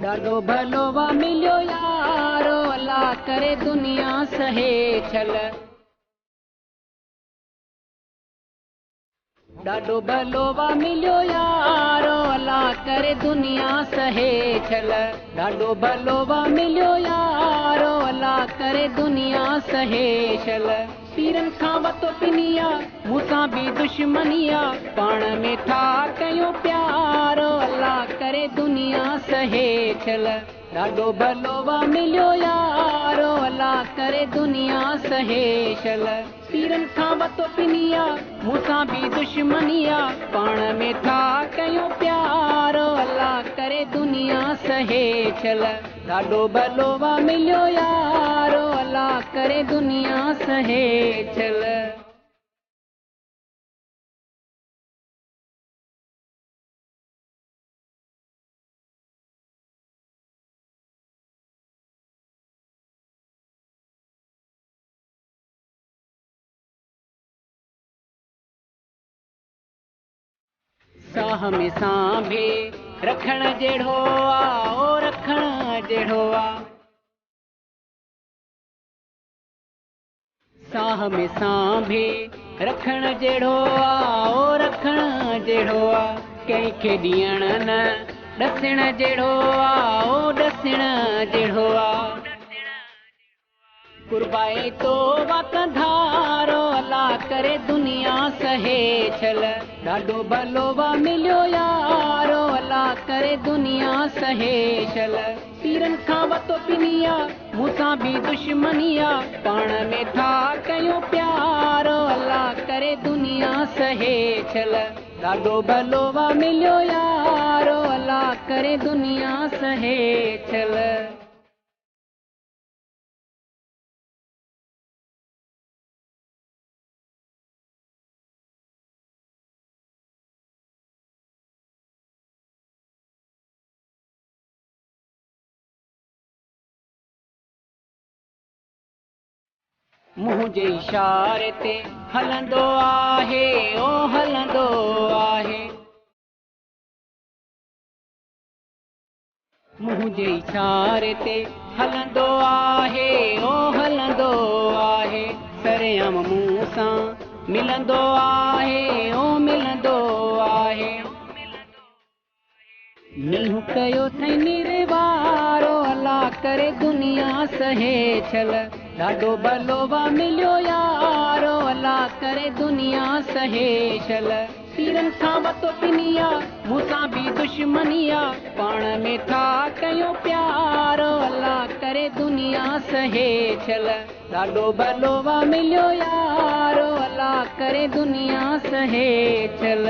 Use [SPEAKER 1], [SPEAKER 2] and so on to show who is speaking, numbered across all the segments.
[SPEAKER 1] ॾाढो भलो वा मिलियो यारो, अल्लाह करे दुनिया सहे छल। ॾाढो भलो वा मिलियो यारो, अल्लाह करे दुनिया सहे छल। ॾाढो भलो वा मिलियो यारो, अल्लाह करे दुनिया सहे छल। पीरनि खां वतो पिनिया, मूंसां बि दुश्मनिया, पाण में था कयूं प्यारो, अल्लाह करे दुनिया सहे छल। ॾाढो भलो वा मिलियो यारो, अल्लाह करे दुनिया सहे छल। पीरनि खां वतो पिनिया, मूंसां बि दुश्मनिया, पाण में था कयूं प्यारो, अल्लाह करे दुनिया सहे छल। ॾाढो भलो वा मिलियो यारो, अल्लाह करे दुनिया सहे छल। साह में सांभे रखण जहिड़ो आ, ओ रखण जहिड़ो आ। साह में सांभे रखण जहिड़ो आ, ओ रखण जहिड़ो आ। कंहिंखे ॾियण न ॾसण जहिड़ो आ, ओ ॾसण जहिड़ो आ। कुर्बाए तो वकधारो, अल्लाह करे दुनिया सहे छल। ॾाढो भलो वा मिलियो यारो, अल्लाह करे दुनिया सहे छल। पीरनि खां वतो पिनिया, मूंसां बि दुश्मनिया, पाण में था कयूं प्यारो, अल्लाह करे दुनिया सहे छल। ॾाढो भलो वा मिलियो यारो, अल्लाह करे दुनिया सहे छल। मुंहुं जे इशारे ते हलंदो आहे, ओ हलंदो आहे। मुंहुं जे इशारे ते हलंदो आहे, ओ हलंदो आहे। सरेआम मूंसां मिलंदो आहे, ओ मिलंदो आहे। मींहुं कयो अथई निरवारो, अल्लाह करे दुनिया सहे छल। ॾाढो भलो वा मिलियो यारो, अल्लाह करे दुनिया सहे छल। पीरनि खां वतो पिनिया, मूंसां बि दुश्मनिया, पाण में था कयूं प्यारो, अल्लाह करे दुनिया सहे छल। ॾाढो भलो वा मिलियो यारो, अल्लाह करे दुनिया सहे छल।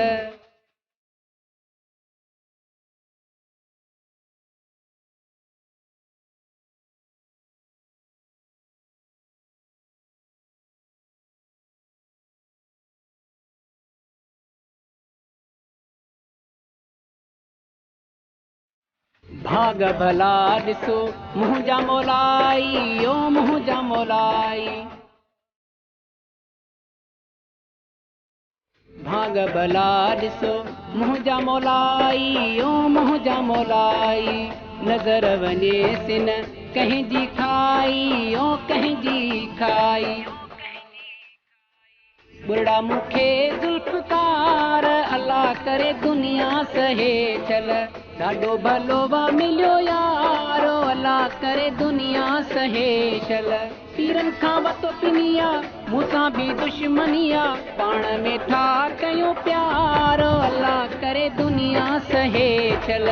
[SPEAKER 1] भाग भला ॾिसो मुंहुं जा मोलाई, ओ मुंहुं जा मोलाई। भाग भला ॾिसो मुंहुं जा मोलाई, ओ मुंहुं जा मोलाई। नज़र वञे सिन कंहिंजी खाई, ओ कंहिंजी खाई। बुरड़ा मूंखे ज़ुल्फ़कार, अल्लाह करे दुनिया सहे छल। ॾाढो भलो वा मिलियो यारो, अल्लाह करे दुनिया सहे छल। पीरनि खां वतो पिनिया, मूंसां बि दुश्मनिया, पाण में था कयूं प्यारो, अल्लाह करे दुनिया सहे छल।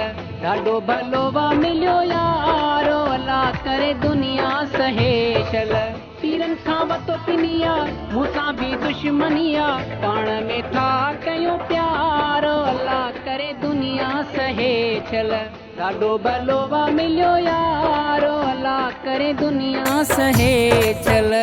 [SPEAKER 1] ॾाढो भलो वा मिलियो यारो, अल्लाह करे दुनिया सहे छल। पीरनि खां वतो पिनिया, मूंसां बि दुश्मनिया, पाण में था कयूं प्यारो, अल्लाह करे दुनिया सहे छल। ॾाढो भलो वा मिलियो यारो, अल्लाह करे दुनिया सहे छल।